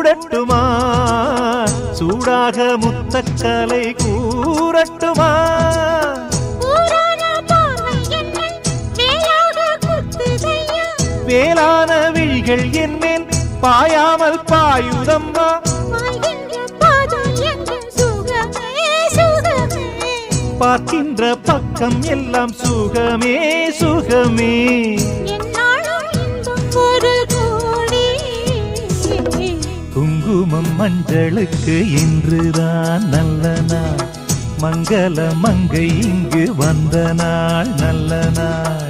சூடட்டுமா சூடாக முத்தக்கலை கூறட்டுமா வேளான விழிகள் என்மேல் பாயாமல் பாயுதம்மா பார்க்கின்ற பக்கம் எல்லாம் சுகமே சுகமே குங்குமம் மஞ்சளுக்கு இன்றுதான் நல்ல நாள் மங்கள மங்கை இங்கு வந்த நாள் நல்ல நாள்